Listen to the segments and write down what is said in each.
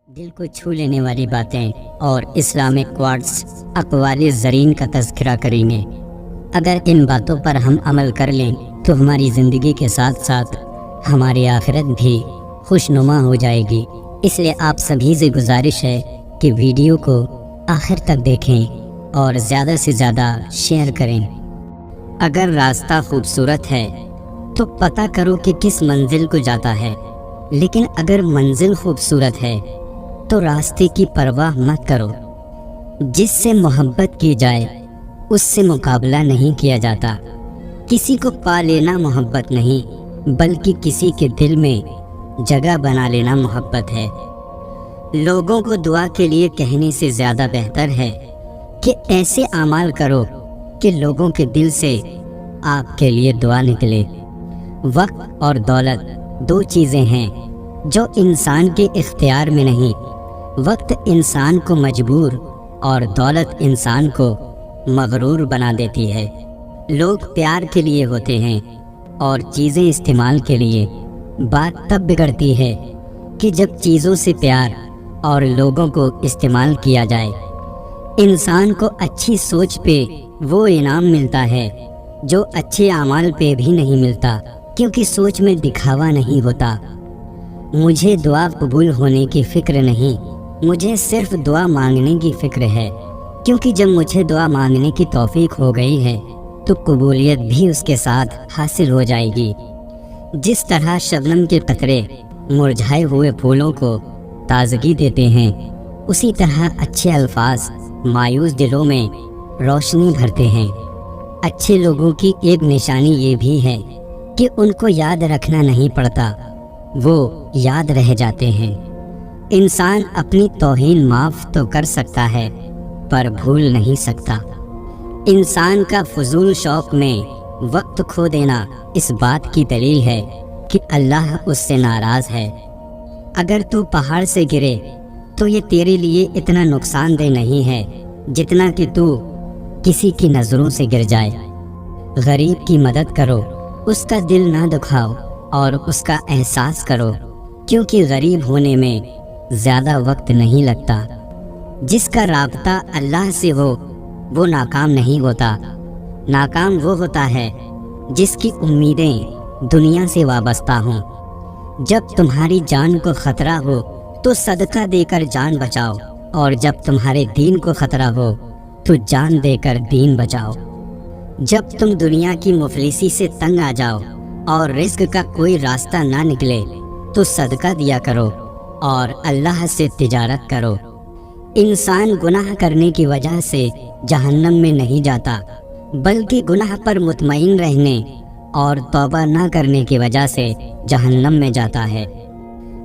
دل کو چھو لینے والی باتیں اور اسلامک کوٹس اقوال زرین کا تذکرہ کریں گے۔ اگر ان باتوں پر ہم عمل کر لیں تو ہماری زندگی کے ساتھ ساتھ ہماری آخرت بھی خوشنما ہو جائے گی۔ اس لیے آپ سبھی سے گزارش ہے کہ ویڈیو کو آخر تک دیکھیں اور زیادہ سے زیادہ شیئر کریں۔ اگر راستہ خوبصورت ہے تو پتہ کرو کہ کس منزل کو جاتا ہے، لیکن اگر منزل خوبصورت ہے تو راستے کی پرواہ مت کرو۔ جس سے محبت کی جائے اس سے مقابلہ نہیں کیا جاتا۔ کسی کو پا لینا محبت نہیں، بلکہ کسی کے دل میں جگہ بنا لینا محبت ہے۔ لوگوں کو دعا کے لیے کہنے سے زیادہ بہتر ہے کہ ایسے اعمال کرو کہ لوگوں کے دل سے آپ کے لیے دعا نکلے۔ وقت اور دولت دو چیزیں ہیں جو انسان کے اختیار میں نہیں۔ وقت انسان کو مجبور اور دولت انسان کو مغرور بنا دیتی ہے۔ لوگ پیار کے لیے ہوتے ہیں اور چیزیں استعمال کے لیے۔ بات تب بگڑتی ہے کہ جب چیزوں سے پیار اور لوگوں کو استعمال کیا جائے۔ انسان کو اچھی سوچ پہ وہ انعام ملتا ہے جو اچھے اعمال پہ بھی نہیں ملتا، کیونکہ سوچ میں دکھاوا نہیں ہوتا۔ مجھے دعا قبول ہونے کی فکر نہیں، مجھے صرف دعا مانگنے کی فکر ہے، کیونکہ جب مجھے دعا مانگنے کی توفیق ہو گئی ہے تو قبولیت بھی اس کے ساتھ حاصل ہو جائے گی۔ جس طرح شبنم کے قطرے مرجھائے ہوئے پھولوں کو تازگی دیتے ہیں، اسی طرح اچھے الفاظ مایوس دلوں میں روشنی بھرتے ہیں۔ اچھے لوگوں کی ایک نشانی یہ بھی ہے کہ ان کو یاد رکھنا نہیں پڑتا، وہ یاد رہ جاتے ہیں۔ انسان اپنی توہین معاف تو کر سکتا ہے پر بھول نہیں سکتا۔ انسان کا فضول شوق میں وقت کھو دینا اس بات کی دلیل ہے کہ اللہ اس سے ناراض ہے۔ اگر تو پہاڑ سے گرے تو یہ تیرے لیے اتنا نقصان دہ نہیں ہے جتنا کہ تو کسی کی نظروں سے گر جائے۔ غریب کی مدد کرو، اس کا دل نہ دکھاؤ اور اس کا احساس کرو، کیونکہ غریب ہونے میں زیادہ وقت نہیں لگتا۔ جس کا رابطہ اللہ سے ہو وہ ناکام نہیں ہوتا۔ ناکام وہ ہوتا ہے جس کی امیدیں دنیا سے وابستہ ہوں۔ جب تمہاری جان کو خطرہ ہو تو صدقہ دے کر جان بچاؤ، اور جب تمہارے دین کو خطرہ ہو تو جان دے کر دین بچاؤ۔ جب تم دنیا کی مفلسی سے تنگ آ جاؤ اور رزق کا کوئی راستہ نہ نکلے تو صدقہ دیا کرو اور اللہ سے تجارت کرو۔ انسان گناہ کرنے کی وجہ سے جہنم میں نہیں جاتا، بلکہ گناہ پر مطمئن رہنے اور توبہ نہ کرنے کی وجہ سے جہنم میں جاتا ہے۔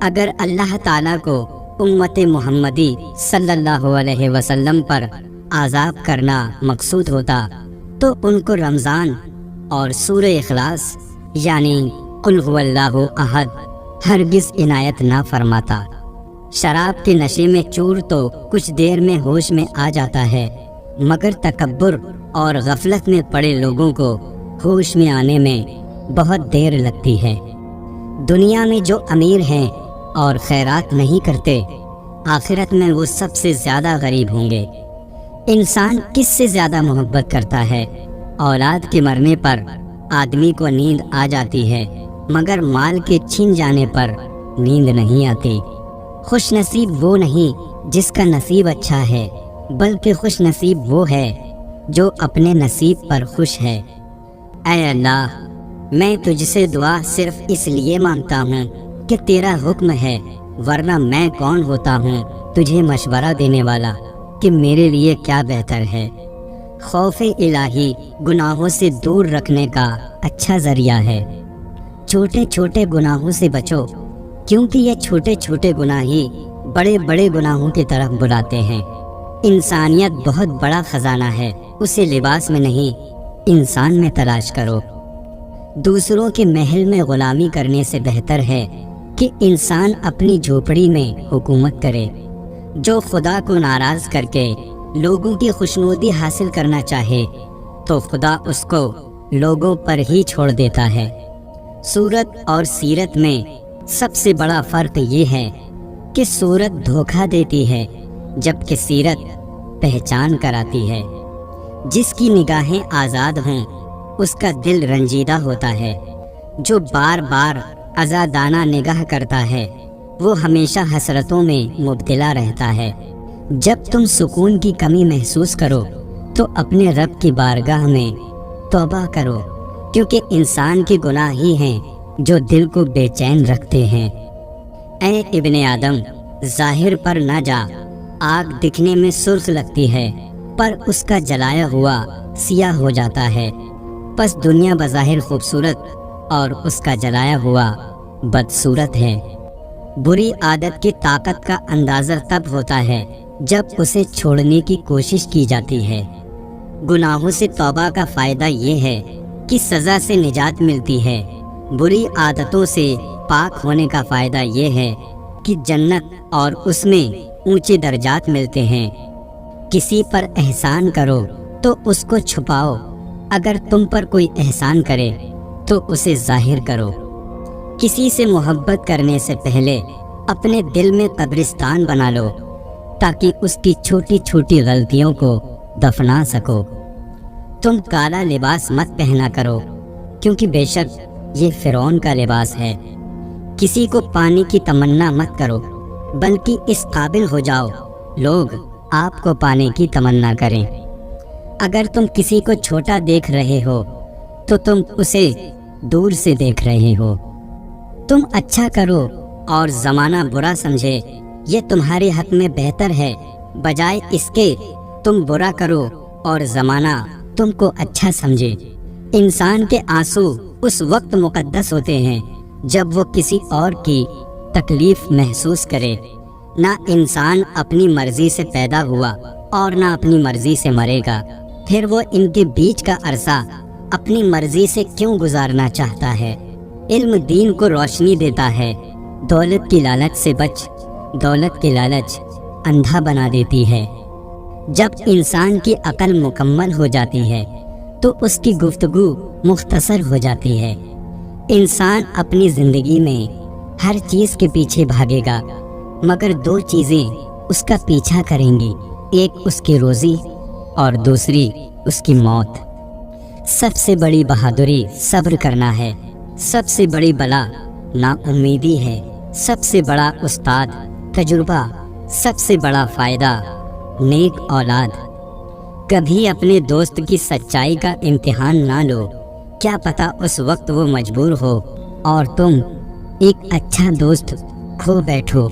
اگر اللہ تعالیٰ کو امت محمدی صلی اللہ علیہ وسلم پر عذاب کرنا مقصود ہوتا تو ان کو رمضان اور سورہ اخلاص یعنی قل هو اللہ احد ہرگز عنایت نہ فرماتا۔ شراب کے نشے میں چور تو کچھ دیر میں ہوش میں آ جاتا ہے، مگر تکبر اور غفلت میں پڑے لوگوں کو ہوش میں آنے میں بہت دیر لگتی ہے۔ دنیا میں جو امیر ہیں اور خیرات نہیں کرتے، آخرت میں وہ سب سے زیادہ غریب ہوں گے۔ انسان کس سے زیادہ محبت کرتا ہے؟ اولاد کے مرنے پر آدمی کو نیند آ جاتی ہے، مگر مال کے چھن جانے پر نیند نہیں آتی۔ خوش نصیب وہ نہیں جس کا نصیب اچھا ہے، بلکہ خوش نصیب وہ ہے جو اپنے نصیب پر خوش ہے۔ اے اللہ، میں تجھ سے دعا صرف اس لیے مانگتا ہوں کہ تیرا حکم ہے، ورنہ میں کون ہوتا ہوں تجھے مشورہ دینے والا کہ میرے لیے کیا بہتر ہے۔ خوف الہی گناہوں سے دور رکھنے کا اچھا ذریعہ ہے۔ چھوٹے چھوٹے گناہوں سے بچو، کیونکہ یہ چھوٹے چھوٹے گناہ ہی بڑے بڑے گناہوں کی طرف بلاتے ہیں۔ انسانیت بہت بڑا خزانہ ہے، اسے لباس میں نہیں انسان میں تلاش کرو۔ دوسروں کے محل میں غلامی کرنے سے بہتر ہے کہ انسان اپنی جھوپڑی میں حکومت کرے۔ جو خدا کو ناراض کر کے لوگوں کی خوشنودی حاصل کرنا چاہے تو خدا اس کو لوگوں پر ہی چھوڑ دیتا ہے۔ صورت اور سیرت میں سب سے بڑا فرق یہ ہے کہ صورت دھوکہ دیتی ہے جبکہ سیرت پہچان کراتی ہے۔ جس کی نگاہیں آزاد ہوں اس کا دل رنجیدہ ہوتا ہے، جو بار بار آزادانہ نگاہ کرتا ہے وہ ہمیشہ حسرتوں میں مبتلا رہتا ہے۔ جب تم سکون کی کمی محسوس کرو تو اپنے رب کی بارگاہ میں توبہ کرو، کیونکہ انسان کے گناہ ہی ہیں جو دل کو بے چین رکھتے ہیں۔ اے ابن آدم، ظاہر پر نہ جا، آگ دکھنے میں سرخ لگتی ہے پر اس کا جلایا ہوا سیاہ ہو جاتا ہے۔ پس دنیا بظاہر خوبصورت اور اس کا جلایا ہوا بدصورت ہے۔ بری عادت کی طاقت کا اندازہ تب ہوتا ہے جب اسے چھوڑنے کی کوشش کی جاتی ہے۔ گناہوں سے توبہ کا فائدہ یہ ہے کہ سزا سے نجات ملتی ہے۔ بری عادتوں سے پاک ہونے کا فائدہ یہ ہے کہ جنت اور اس میں اونچے درجات ملتے ہیں۔ کسی پر احسان کرو تو اس کو چھپاؤ، اگر تم پر کوئی احسان کرے تو اسے ظاہر کرو۔ کسی سے محبت کرنے سے پہلے اپنے دل میں قبرستان بنا لو تاکہ اس کی چھوٹی چھوٹی غلطیوں کو دفنا سکو۔ تم کالا لباس مت پہنا کرو کیونکہ بے شک یہ فرعون کا لباس ہے۔ کسی کو پانے کی تمنا مت کرو بلکہ اس قابل ہو جاؤ لوگ آپ کو پانے کی تمنا کریں۔ اگر تم کسی کو چھوٹا دیکھ رہے ہو تو تم اسے دور سے دیکھ رہے ہو۔ تم اچھا کرو اور زمانہ برا سمجھے، یہ تمہارے حق میں بہتر ہے بجائے اس کے تم برا کرو اور زمانہ تم کو اچھا سمجھے۔ انسان کے آنسو اس وقت مقدس ہوتے ہیں جب وہ کسی اور کی تکلیف محسوس کرے۔ نہ انسان اپنی مرضی سے پیدا ہوا اور نہ اپنی مرضی سے مرے گا، پھر وہ ان کے بیچ کا عرصہ اپنی مرضی سے کیوں گزارنا چاہتا ہے؟ علم دین کو روشنی دیتا ہے۔ دولت کی لالچ سے بچ، دولت کی لالچ اندھا بنا دیتی ہے۔ جب انسان کی عقل مکمل ہو جاتی ہے تو اس کی گفتگو مختصر ہو جاتی ہے۔ انسان اپنی زندگی میں ہر چیز کے پیچھے بھاگے گا مگر دو چیزیں اس کا پیچھا کریں گی، ایک اس کی روزی اور دوسری اس کی موت۔ سب سے بڑی بہادری صبر کرنا ہے، سب سے بڑی بلا نا امیدی ہے، سب سے بڑا استاد تجربہ، سب سے بڑا فائدہ نیک اولاد۔ کبھی اپنے دوست کی سچائی کا امتحان نہ لو، کیا پتہ اس وقت وہ مجبور ہو اور تم ایک اچھا دوست کھو بیٹھو۔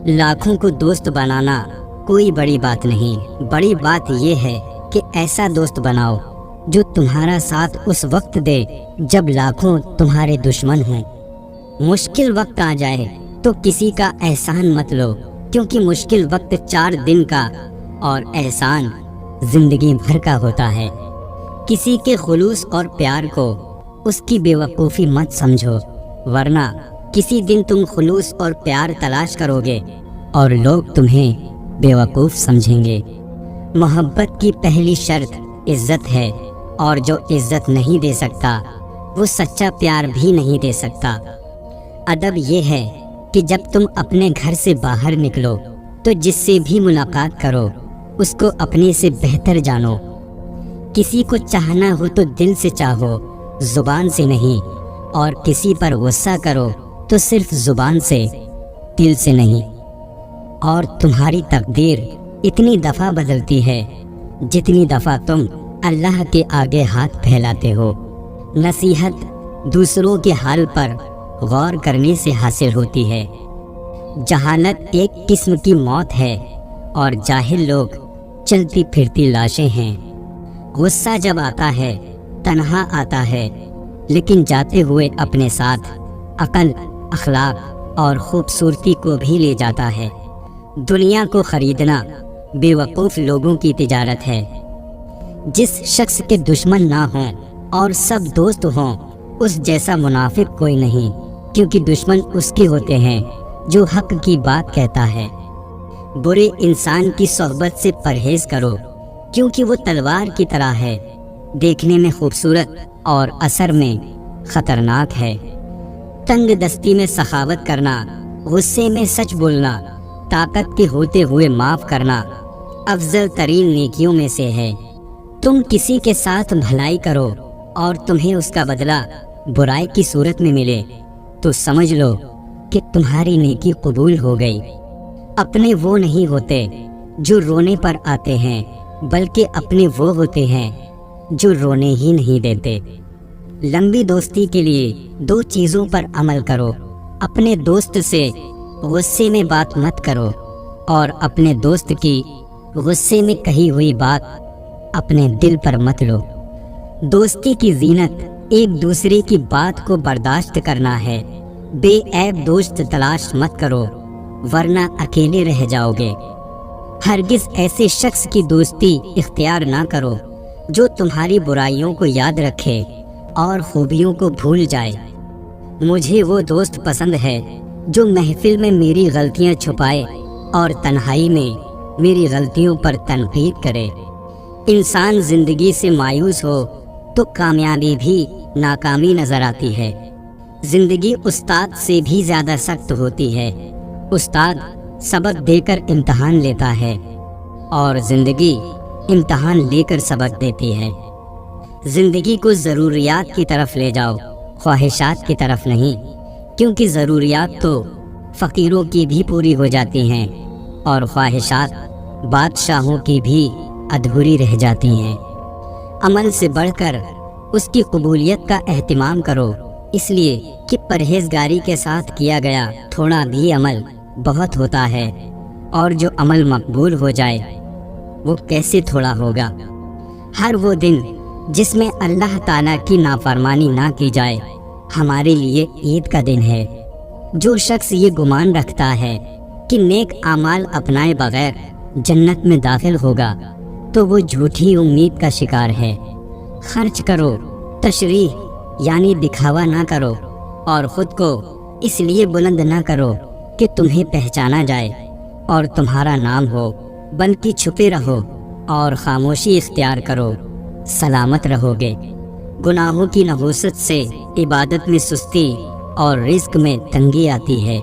لاکھوں کو دوست بنانا کوئی بڑی بات نہیں، بڑی بات یہ ہے کہ ایسا دوست بناؤ جو تمہارا ساتھ اس وقت دے جب لاکھوں تمہارے دشمن ہوں۔ مشکل وقت آ جائے تو کسی کا احسان مت لو، کیونکہ مشکل وقت 4 دن کا اور احسان زندگی بھر کا ہوتا ہے۔ کسی کے خلوص اور پیار کو اس کی بے وقوفی مت سمجھو، ورنہ کسی دن تم خلوص اور پیار تلاش کرو گے اور لوگ تمہیں بے وقوف سمجھیں گے۔ محبت کی پہلی شرط عزت ہے، اور جو عزت نہیں دے سکتا وہ سچا پیار بھی نہیں دے سکتا۔ ادب یہ ہے کہ جب تم اپنے گھر سے باہر نکلو تو جس سے بھی ملاقات کرو اس کو اپنے سے بہتر جانو۔ کسی کو چاہنا ہو تو دل سے چاہو، زبان سے نہیں، اور کسی پر غصہ کرو تو صرف زبان سے، دل سے نہیں۔ اور تمہاری تقدیر اتنی دفعہ بدلتی ہے جتنی دفعہ تم اللہ کے آگے ہاتھ پھیلاتے ہو۔ نصیحت دوسروں کے حال پر غور کرنے سے حاصل ہوتی ہے۔ جہالت ایک قسم کی موت ہے اور جاہل لوگ چلتی پھرتی لاشیں ہیں۔ غصہ جب آتا ہے تنہا آتا ہے، لیکن جاتے ہوئے اپنے ساتھ عقل، اخلاق اور خوبصورتی کو بھی لے جاتا ہے۔ دنیا کو خریدنا بے وقوف لوگوں کی تجارت ہے۔ جس شخص کے دشمن نہ ہوں اور سب دوست ہوں اس جیسا منافق کوئی نہیں، کیونکہ دشمن اس کے ہوتے ہیں جو حق کی بات کہتا ہے۔ برے انسان کی صحبت سے پرہیز کرو، کیونکہ وہ تلوار کی طرح ہے، دیکھنے میں خوبصورت اور اثر میں خطرناک ہے۔ تنگ دستی میں سخاوت کرنا غصے میں سچ بولنا، طاقت کے ہوتے ہوئے معاف کرنا افضل ترین نیکیوں میں سے ہے۔ تم کسی کے ساتھ بھلائی کرو اور تمہیں اس کا بدلہ برائی کی صورت میں ملے تو سمجھ لو کہ تمہاری نیکی قبول ہو گئی۔ اپنے وہ نہیں ہوتے جو رونے پر آتے ہیں، بلکہ اپنے وہ ہوتے ہیں جو رونے ہی نہیں دیتے۔ لمبی دوستی کے لیے 2 چیزوں پر عمل کرو۔ اپنے دوست سے غصے میں بات مت کرو، اور اپنے دوست کی غصے میں کہی ہوئی بات اپنے دل پر مت لو۔ دوستی کی زینت ایک دوسرے کی بات کو برداشت کرنا ہے۔ بے عیب دوست تلاش مت کرو، ورنہ اکیلے رہ جاؤ گے۔ ہرگز ایسے شخص کی دوستی اختیار نہ کرو جو تمہاری برائیوں کو یاد رکھے اور خوبیوں کو بھول جائے۔ مجھے وہ دوست پسند ہے جو محفل میں میری غلطیاں چھپائے اور تنہائی میں میری غلطیوں پر تنقید کرے۔ انسان زندگی سے مایوس ہو تو کامیابی بھی ناکامی نظر آتی ہے۔ زندگی استاد سے بھی زیادہ سخت ہوتی ہے۔ استاد سبق دے کر امتحان لیتا ہے اور زندگی امتحان لے کر سبق دیتی ہے۔ زندگی کو ضروریات کی طرف لے جاؤ، خواہشات کی طرف نہیں، کیونکہ ضروریات تو فقیروں کی بھی پوری ہو جاتی ہیں اور خواہشات بادشاہوں کی بھی ادھوری رہ جاتی ہیں۔ عمل سے بڑھ کر اس کی قبولیت کا اہتمام کرو، اس لیے کہ پرہیزگاری کے ساتھ کیا گیا تھوڑا بھی عمل بہت ہوتا ہے، اور جو عمل مقبول ہو جائے وہ کیسے تھوڑا ہوگا۔ ہر وہ دن جس میں اللہ تعالیٰ کی نافرمانی نہ کی جائے ہمارے لیے عید کا دن ہے۔ جو شخص یہ گمان رکھتا ہے کہ نیک اعمال اپنائے بغیر جنت میں داخل ہوگا تو وہ جھوٹی امید کا شکار ہے۔ خرچ کرو، تشریح یعنی دکھاوا نہ کرو، اور خود کو اس لیے بلند نہ کرو کہ تمہیں پہچانا جائے اور تمہارا نام ہو، بلکہ چھپے رہو اور خاموشی اختیار کرو، سلامت رہو گے۔ گناہوں کی نحوست سے عبادت میں سستی اور رزق میں تنگی آتی ہے۔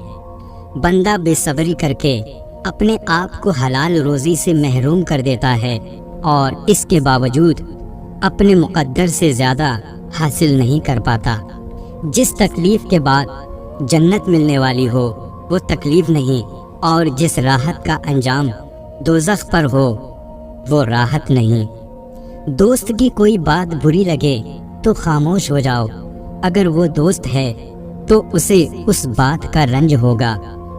بندہ بے صبری کر کے اپنے آپ کو حلال روزی سے محروم کر دیتا ہے، اور اس کے باوجود اپنے مقدر سے زیادہ حاصل نہیں کر پاتا۔ جس تکلیف کے بعد جنت ملنے والی ہو وہ تکلیف نہیں، اور جس راحت کا انجام دوزخ پر ہو وہ راحت نہیں۔ دوست کی کوئی بات بری لگے تو خاموش ہو جاؤ، اگر وہ دوست ہے تو اسے اس بات کا رنج ہوگا،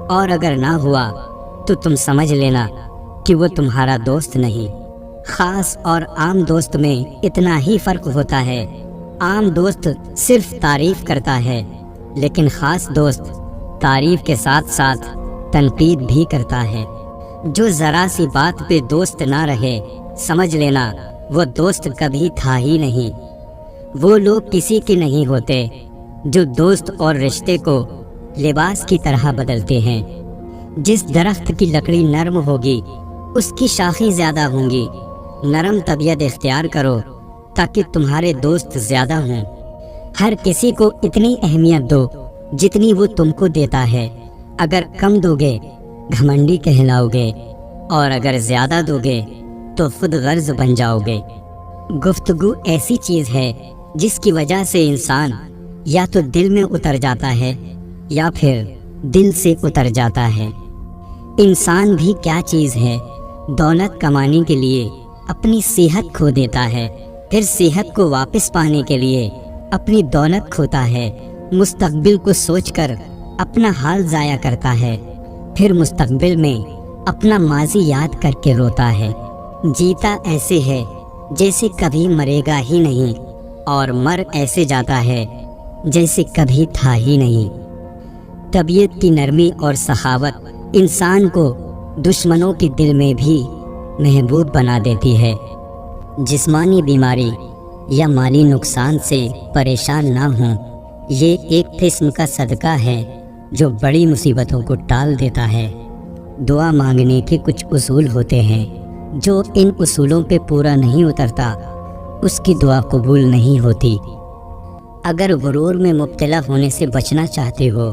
اور اگر نہ ہوا تو تم سمجھ لینا کہ وہ تمہارا دوست نہیں۔ خاص اور عام دوست میں اتنا ہی فرق ہوتا ہے۔ عام دوست صرف تعریف کرتا ہے، لیکن خاص دوست تعریف کے ساتھ ساتھ تنقید بھی کرتا ہے۔ جو ذرا سی بات پہ دوست نہ رہے سمجھ لینا وہ دوست کبھی تھا ہی نہیں۔ وہ لوگ کسی کے نہیں ہوتے جو دوست اور رشتے کو لباس کی طرح بدلتے ہیں۔ جس درخت کی لکڑی نرم ہوگی اس کی شاخیں زیادہ ہوں گی۔ نرم طبیعت اختیار کرو تاکہ تمہارے دوست زیادہ ہوں۔ ہر کسی کو اتنی اہمیت دو جتنی وہ تم کو دیتا ہے۔ اگر کم دو گے گھمنڈی کہلاؤ گے، اور اگر زیادہ دو گے تو خود غرض بن جاؤ گے۔ گفتگو ایسی چیز ہے جس کی وجہ سے انسان یا تو دل میں اتر جاتا ہے یا پھر دل سے اتر جاتا ہے۔ انسان بھی کیا چیز ہے، دولت کمانے کے لیے اپنی صحت کھو دیتا ہے، پھر صحت کو واپس پانے کے لیے اپنی دولت کھوتا ہے، مستقبل کو سوچ کر اپنا حال ضائع کرتا ہے، پھر مستقبل میں اپنا ماضی یاد کر کے روتا ہے۔ جیتا ایسے ہے جیسے کبھی مرے گا ہی نہیں، اور مر ایسے جاتا ہے جیسے کبھی تھا ہی نہیں۔ طبیعت کی نرمی اور سخاوت انسان کو دشمنوں کے دل میں بھی محبوب بنا دیتی ہے۔ جسمانی بیماری یا مالی نقصان سے پریشان نہ ہوں، یہ ایک قسم کا صدقہ ہے جو بڑی مصیبتوں کو ٹال دیتا ہے۔ دعا مانگنے کے کچھ اصول ہوتے ہیں، جو ان اصولوں پہ پورا نہیں اترتا اس کی دعا قبول نہیں ہوتی۔ اگر غرور میں مبتلا ہونے سے بچنا چاہتے ہو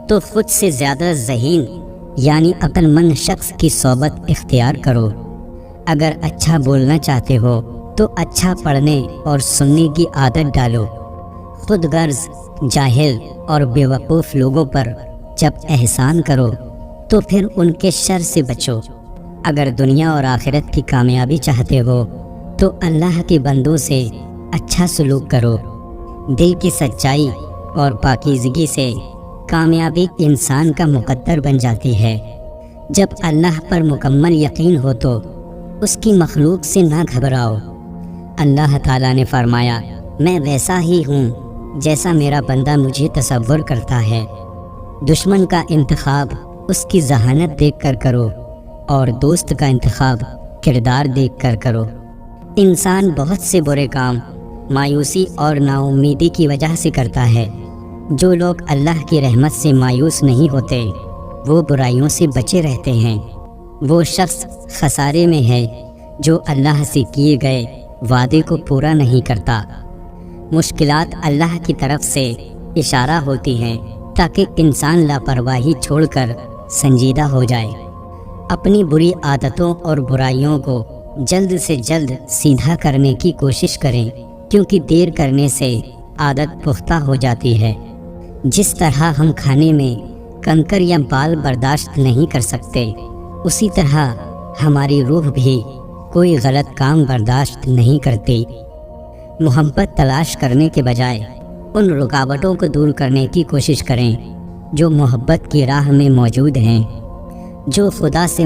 تو خود سے زیادہ ذہین یعنی عقل مند شخص کی صحبت اختیار کرو۔ اگر اچھا بولنا چاہتے ہو تو اچھا پڑھنے اور سننے کی عادت ڈالو۔ خود غرض، جاہل اور بیوقوف لوگوں پر جب احسان کرو تو پھر ان کے شر سے بچو۔ اگر دنیا اور آخرت کی کامیابی چاہتے ہو تو اللہ کے بندوں سے اچھا سلوک کرو۔ دل کی سچائی اور پاکیزگی سے کامیابی انسان کا مقدر بن جاتی ہے۔ جب اللہ پر مکمل یقین ہو تو اس کی مخلوق سے نہ گھبراؤ۔ اللہ تعالیٰ نے فرمایا، میں ویسا ہی ہوں جیسا میرا بندہ مجھے تصور کرتا ہے۔ دشمن کا انتخاب اس کی ذہانت دیکھ کر کرو اور دوست کا انتخاب کردار دیکھ کر کرو۔ انسان بہت سے برے کام مایوسی اور نا امیدی کی وجہ سے کرتا ہے۔ جو لوگ اللہ کی رحمت سے مایوس نہیں ہوتے وہ برائیوں سے بچے رہتے ہیں۔ وہ شخص خسارے میں ہے جو اللہ سے کیے گئے وعدے کو پورا نہیں کرتا۔ مشکلات اللہ کی طرف سے اشارہ ہوتی ہیں تاکہ انسان لاپرواہی چھوڑ کر سنجیدہ ہو جائے۔ اپنی بری عادتوں اور برائیوں کو جلد سے جلد سیدھا کرنے کی کوشش کریں، کیونکہ دیر کرنے سے عادت پختہ ہو جاتی ہے۔ جس طرح ہم کھانے میں کنکر یا بال برداشت نہیں کر سکتے، اسی طرح ہماری روح بھی کوئی غلط کام برداشت نہیں کرتی۔ محبت تلاش کرنے کے بجائے ان رکاوٹوں کو دور کرنے کی کوشش کریں جو محبت کی راہ میں موجود ہیں۔ جو خدا سے